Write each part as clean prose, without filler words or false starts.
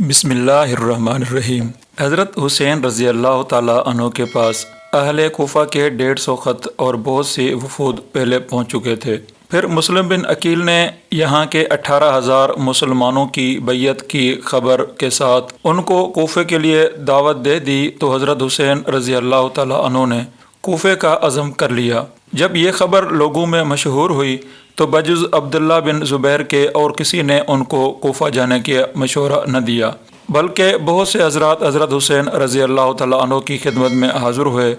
بسم اللہ الرحمن الرحیم۔ حضرت حسین رضی اللہ تعالیٰ عنہ کے پاس اہل کوفہ کے 150 خط اور بہت سی وفود پہلے پہنچ چکے تھے۔ پھر مسلم بن عقیل نے یہاں کے 18,000 مسلمانوں کی بیعت کی خبر کے ساتھ ان کو کوفے کے لیے دعوت دے دی تو حضرت حسین رضی اللہ تعالیٰ عنہ نے کوفے کا عزم کر لیا۔ جب یہ خبر لوگوں میں مشہور ہوئی تو بجز عبداللہ بن زبیر کے اور کسی نے ان کو کوفہ جانے کا مشورہ نہ دیا، بلکہ بہت سے حضرات حضرت حسین رضی اللہ تعالیٰ عنہ کی خدمت میں حاضر ہوئے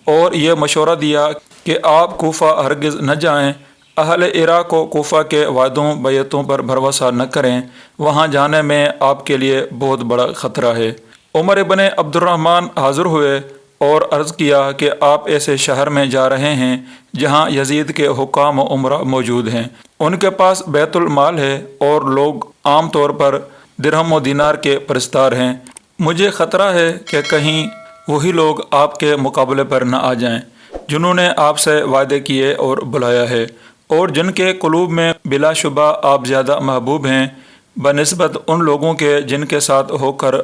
اور یہ مشورہ دیا کہ آپ کوفہ ہرگز نہ جائیں۔ اہل عراق کو کوفہ کے وعدوں بیعتوں پر بھروسہ نہ کریں، وہاں جانے میں آپ کے لیے بہت بڑا خطرہ ہے۔ عمر بن عبد الرحمن حاضر ہوئے اور عرض کیا کہ آپ ایسے شہر میں جا رہے ہیں جہاں یزید کے حکام و عمرہ موجود ہیں، ان کے پاس بیت المال ہے اور لوگ عام طور پر درہم و دینار کے پرستار ہیں۔ مجھے خطرہ ہے کہ کہیں وہی لوگ آپ کے مقابلے پر نہ آ جائیں جنہوں نے آپ سے وعدے کیے اور بلایا ہے، اور جن کے قلوب میں بلا شبہ آپ زیادہ محبوب ہیں بنسبت ان لوگوں کے جن کے ساتھ ہو کر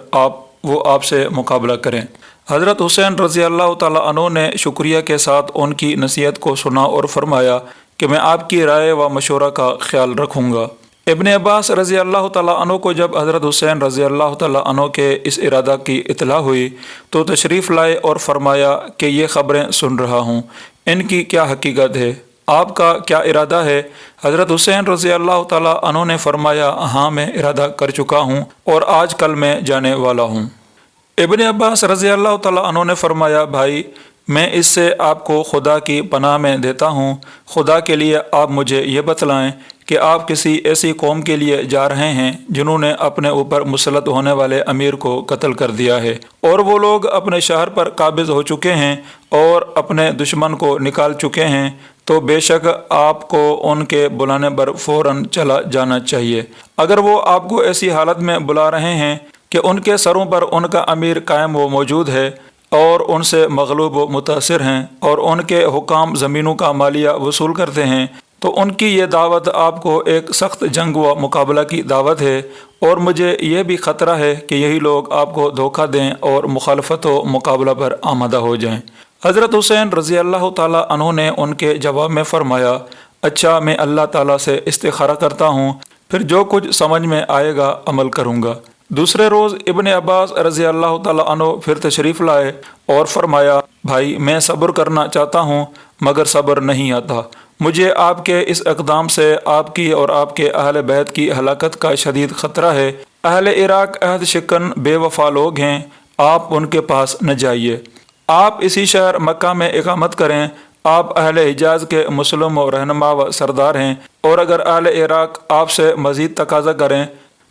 وہ آپ سے مقابلہ کریں۔ حضرت حسین رضی اللہ تعالیٰ عنہ نے شکریہ کے ساتھ ان کی نصیحت کو سنا اور فرمایا کہ میں آپ کی رائے و مشورہ کا خیال رکھوں گا۔ ابن عباس رضی اللہ تعالیٰ عنہ کو جب حضرت حسین رضی اللہ تعالیٰ عنہ کے اس ارادہ کی اطلاع ہوئی تو تشریف لائے اور فرمایا کہ یہ خبریں سن رہا ہوں، ان کی کیا حقیقت ہے؟ آپ کا کیا ارادہ ہے؟ حضرت حسین رضی اللہ تعالیٰ عنہ نے فرمایا، ہاں میں ارادہ کر چکا ہوں اور آج کل میں جانے والا ہوں۔ ابن عباس رضی اللہ تعالیٰ عنہ نے فرمایا، بھائی میں اس سے آپ کو خدا کی پناہ میں دیتا ہوں، خدا کے لیے آپ مجھے یہ بتلائیں کہ آپ کسی ایسی قوم کے لیے جا رہے ہیں جنہوں نے اپنے اوپر مسلط ہونے والے امیر کو قتل کر دیا ہے اور وہ لوگ اپنے شہر پر قابض ہو چکے ہیں اور اپنے دشمن کو نکال چکے ہیں، تو بے شک آپ کو ان کے بلانے پر فوراً چلا جانا چاہیے۔ اگر وہ آپ کو ایسی حالت میں بلا رہے ہیں کہ ان کے سروں پر ان کا امیر قائم و موجود ہے اور ان سے مغلوب و متاثر ہیں اور ان کے حکام زمینوں کا مالیہ وصول کرتے ہیں، تو ان کی یہ دعوت آپ کو ایک سخت جنگ و مقابلہ کی دعوت ہے، اور مجھے یہ بھی خطرہ ہے کہ یہی لوگ آپ کو دھوکہ دیں اور مخالفت و مقابلہ پر آمادہ ہو جائیں۔ حضرت حسین رضی اللہ تعالیٰ عنہ نے ان کے جواب میں فرمایا، اچھا میں اللہ تعالیٰ سے استخارہ کرتا ہوں، پھر جو کچھ سمجھ میں آئے گا عمل کروں گا۔ دوسرے روز ابن عباس رضی اللہ تعالیٰ عنہ پھر تشریف لائے اور فرمایا، بھائی میں صبر کرنا چاہتا ہوں مگر صبر نہیں آتا، مجھے آپ کے اس اقدام سے آپ کی اور آپ کے اہل بیت کی ہلاکت کا شدید خطرہ ہے۔ اہل عراق عہد شکن بے وفا لوگ ہیں، آپ ان کے پاس نہ جائیے، آپ اسی شہر مکہ میں اقامت کریں۔ آپ اہل حجاز کے مسلم و رہنما و سردار ہیں، اور اگر اہل عراق آپ سے مزید تقاضا کریں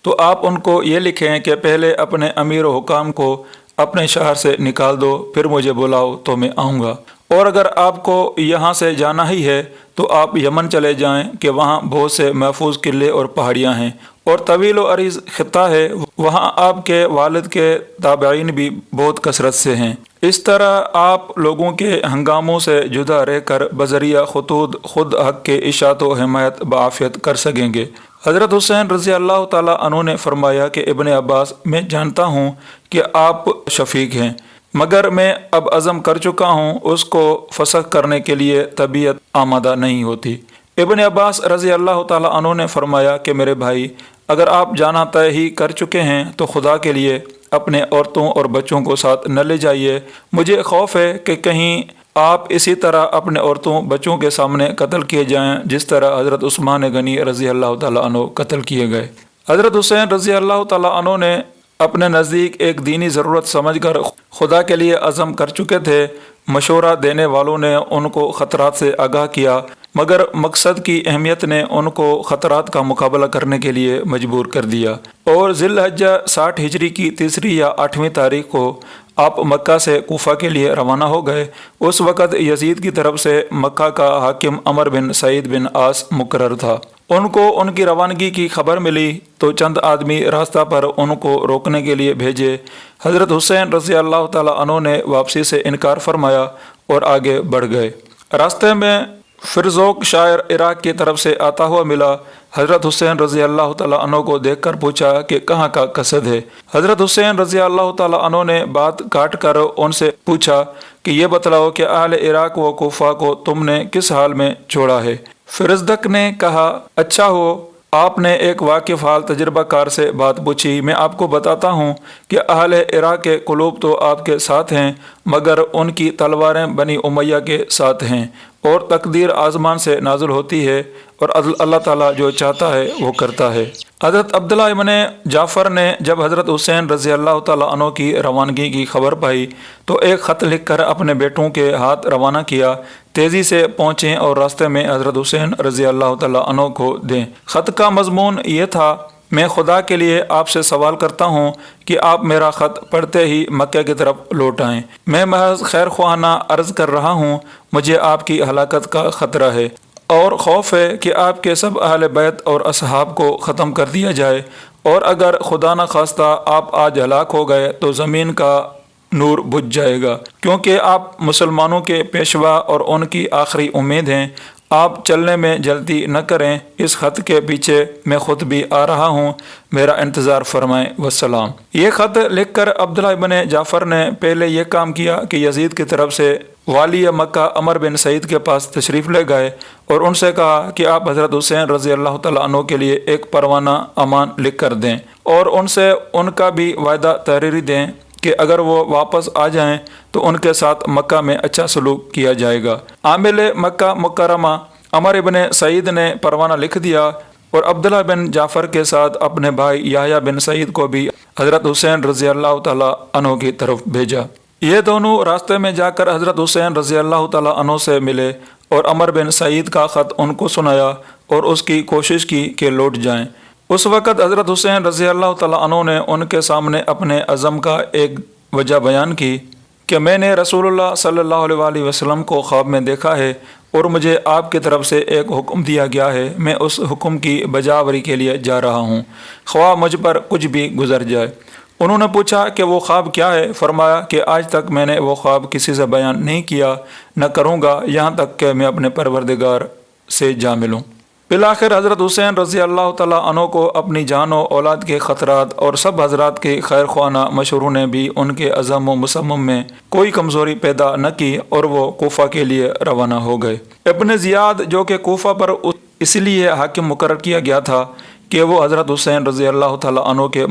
تو آپ ان کو یہ لکھیں کہ پہلے اپنے امیر و حکام کو اپنے شہر سے نکال دو، پھر مجھے بلاؤ تو میں آؤں گا، اور اگر آپ کو یہاں سے جانا ہی ہے تو آپ یمن چلے جائیں کہ وہاں بہت سے محفوظ قلعے اور پہاڑیاں ہیں اور طویل و عریض خطہ ہے، وہاں آپ کے والد کے تابعین بھی بہت کثرت سے ہیں۔ اس طرح آپ لوگوں کے ہنگاموں سے جدا رہ کر بذریعہ خطوط خود حق کے اشاعت و حمایت بعافیت کر سکیں گے۔ حضرت حسین رضی اللہ تعالیٰ عنہ نے فرمایا کہ ابن عباس میں جانتا ہوں کہ آپ شفیق ہیں، مگر میں اب عزم کر چکا ہوں، اس کو فسخ کرنے کے لیے طبیعت آمادہ نہیں ہوتی۔ ابن عباس رضی اللہ تعالیٰ عنہ نے فرمایا کہ میرے بھائی اگر آپ جانا طے ہی کر چکے ہیں تو خدا کے لیے اپنے عورتوں اور بچوں کو ساتھ نہ لے جائیے، مجھے خوف ہے کہ کہیں آپ اسی طرح اپنے عورتوں بچوں کے سامنے قتل کیے جائیں جس طرح حضرت عثمان غنی رضی اللہ تعالیٰ عنہ قتل کیے گئے۔ حضرت حسین رضی اللہ تعالیٰ عنہ نے اپنے نزدیک ایک دینی ضرورت سمجھ کر خدا کے لیے عزم کر چکے تھے۔ مشورہ دینے والوں نے ان کو خطرات سے آگاہ کیا، مگر مقصد کی اہمیت نے ان کو خطرات کا مقابلہ کرنے کے لیے مجبور کر دیا، اور ذی الحجہ 60 ہجری کی 3 یا 8 تاریخ کو آپ مکہ سے کوفہ کے لیے روانہ ہو گئے۔ اس وقت یزید کی طرف سے مکہ کا حاکم عمر بن سعید بن عاص مقرر تھا۔ ان کو ان کی روانگی کی خبر ملی تو چند آدمی راستہ پر ان کو روکنے کے لیے بھیجے۔ حضرت حسین رضی اللہ تعالیٰ عنہ نے واپسی سے انکار فرمایا اور آگے بڑھ گئے۔ راستے میں پھر ذوق شاعر عراق کی طرف سے آتا ہوا ملا۔ حضرت حسین رضی اللہ تعالیٰ عنہ کو دیکھ کر پوچھا کہ کہاں کا قصد ہے۔ حضرت حسین رضی اللہ تعالیٰ عنہ نے بات کاٹ کر ان سے پوچھا کہ یہ بتلاؤ کہ اہل عراق و کوفہ کو تم نے کس حال میں چھوڑا ہے؟ فرزدق نے کہا اچھا ہو آپ نے ایک واقف حال تجربہ کار سے بات پوچھی۔ میں آپ کو بتاتا ہوں کہ اہل عراق کے قلوب تو آپ کے ساتھ ہیں مگر ان کی تلواریں بنی امیہ کے ساتھ ہیں، اور تقدیر آسمان سے نازل ہوتی ہے اور اللہ تعالیٰ جو چاہتا ہے وہ کرتا ہے۔ حضرت عبداللہ ابن جعفر نے جب حضرت حسین رضی اللہ تعالیٰ عنہ کی روانگی کی خبر پائی تو ایک خط لکھ کر اپنے بیٹوں کے ہاتھ روانہ کیا، تیزی سے پہنچیں اور راستے میں حضرت حسین رضی اللہ تعالیٰ عنہ کو دیں۔ خط کا مضمون یہ تھا، میں خدا کے لیے آپ سے سوال کرتا ہوں کہ آپ میرا خط پڑھتے ہی مکہ کی طرف لوٹ آئیں۔ میں محض خیر خواہانہ عرض کر رہا ہوں، مجھے آپ کی ہلاکت کا خطرہ ہے اور خوف ہے کہ آپ کے سب اہل بیت اور اصحاب کو ختم کر دیا جائے، اور اگر خدا نہ خواستہ آپ آج ہلاک ہو گئے تو زمین کا نور بجھ جائے گا، کیونکہ آپ مسلمانوں کے پیشوا اور ان کی آخری امید ہیں۔ آپ چلنے میں جلدی نہ کریں، اس خط کے پیچھے میں خود بھی آ رہا ہوں، میرا انتظار فرمائیں، والسلام۔ یہ خط لکھ کر عبداللہ ابن جعفر نے پہلے یہ کام کیا کہ یزید کی طرف سے والی مکہ عمر بن سعید کے پاس تشریف لے گئے اور ان سے کہا کہ آپ حضرت حسین رضی اللہ تعالیٰ عنہ کے لیے ایک پروانہ امان لکھ کر دیں، اور ان سے ان کا بھی وعدہ تحریری دیں کہ اگر وہ واپس آ جائیں تو ان کے ساتھ مکہ میں اچھا سلوک کیا جائے گا۔ عامل مکہ مکرمہ عمر ابن سعید نے پروانہ لکھ دیا اور عبداللہ بن جعفر کے ساتھ اپنے بھائی یحییٰ بن سعید کو بھی حضرت حسین رضی اللہ تعالیٰ عنہ کی طرف بھیجا۔ یہ دونوں راستے میں جا کر حضرت حسین رضی اللہ تعالیٰ عنہ سے ملے اور عمر بن سعید کا خط ان کو سنایا اور اس کی کوشش کی کہ لوٹ جائیں۔ اس وقت حضرت حسین رضی اللہ تعالیٰ عنہ نے ان کے سامنے اپنے عزم کا ایک وجہ بیان کی کہ میں نے رسول اللہ صلی اللہ علیہ وآلہ وسلم کو خواب میں دیکھا ہے اور مجھے آپ کی طرف سے ایک حکم دیا گیا ہے، میں اس حکم کی بجاوری کے لیے جا رہا ہوں، خواہ مجھ پر کچھ بھی گزر جائے۔ انہوں نے پوچھا کہ وہ خواب کیا ہے؟ فرمایا کہ آج تک میں نے وہ خواب کسی سے بیان نہیں کیا، نہ کروں گا یہاں تک کہ میں اپنے پروردگار سے جا ملوں۔ بالآخر حضرت حسین رضی اللہ تعالیٰ عنہ کو اپنی جان و اولاد کے خطرات اور سب حضرات کے خیر خواہانہ مشوروں نے بھی ان کے عزم و مصمم میں کوئی کمزوری پیدا نہ کی اور وہ کوفہ کے لیے روانہ ہو گئے۔ ابن زیاد جو کہ کوفہ پر اس لیے حاکم مقرر کیا گیا تھا کہ وہ حضرت حسین رضی اللہ تعالیٰ عنہ کے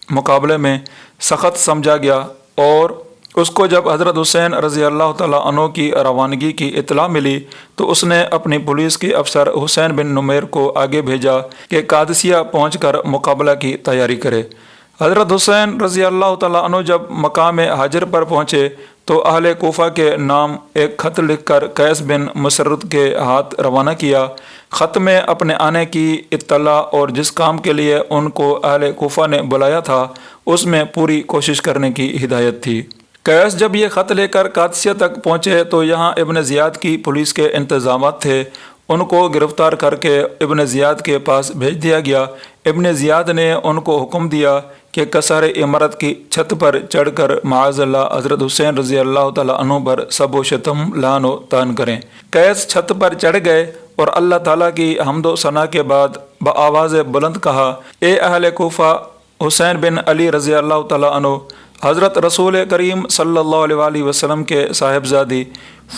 مقابلے میں سخت سمجھا گیا، اور اس کو جب حضرت حسین رضی اللہ تعالیٰ عنہ کی روانگی کی اطلاع ملی تو اس نے اپنی پولیس کے افسر حسین بن نمیر کو آگے بھیجا کہ قادسیہ پہنچ کر مقابلہ کی تیاری کرے۔ حضرت حسین رضی اللہ تعالیٰ عنہ جب مقام حاجر پر پہنچے تو اہل کوفہ کے نام ایک خط لکھ کر قیس بن مسرد کے ہاتھ روانہ کیا۔ خط میں اپنے آنے کی اطلاع اور جس کام کے لیے ان کو اہل کوفہ نے بلایا تھا اس میں پوری کوشش کرنے کی ہدایت تھی۔ قیس جب یہ خط لے کر قادسیہ تک پہنچے تو یہاں ابن زیاد کی پولیس کے انتظامات تھے، ان کو گرفتار کر کے ابن زیاد کے پاس بھیج دیا گیا۔ ابن زیاد نے ان کو حکم دیا کہ قصر عمارت کی چھت پر چڑھ کر معاذ اللہ حضرت حسین رضی اللہ تعالیٰ عنہ پر سب و شتم لعن و طعن کریں۔ قیس چھت پر چڑھ گئے اور اللہ تعالیٰ کی حمد و ثنا کے بعد بآواز بلند کہا، اے اہل کوفہ، حسین بن علی رضی اللہ تعالیٰ عنہ حضرت رسول کریم صلی اللہ علیہ وآلہ وسلم کے صاحبزادی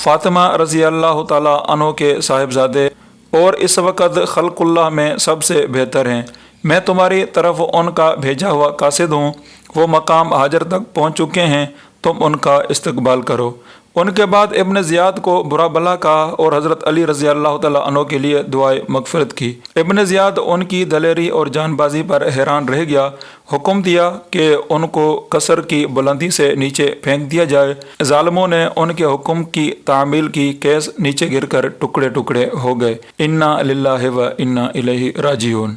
فاطمہ رضی اللہ تعالیٰ عنہ کے صاحبزادے اور اس وقت خلق اللہ میں سب سے بہتر ہیں، میں تمہاری طرف ان کا بھیجا ہوا قاصد ہوں، وہ مقام حاجر تک پہنچ چکے ہیں، تم ان کا استقبال کرو۔ ان کے بعد ابن زیاد کو برا بلا کہا اور حضرت علی رضی اللہ تعالیٰ عنہ کے لیے دعائے مغفرت کی۔ ابن زیاد ان کی دلیری اور جان بازی پر حیران رہ گیا، حکم دیا کہ ان کو قصر کی بلندی سے نیچے پھینک دیا جائے۔ ظالموں نے ان کے حکم کی تعمیل کی، قیس نیچے گر کر ٹکڑے ٹکڑے ہو گئے۔ انا للہ و انا الیہ راجعون۔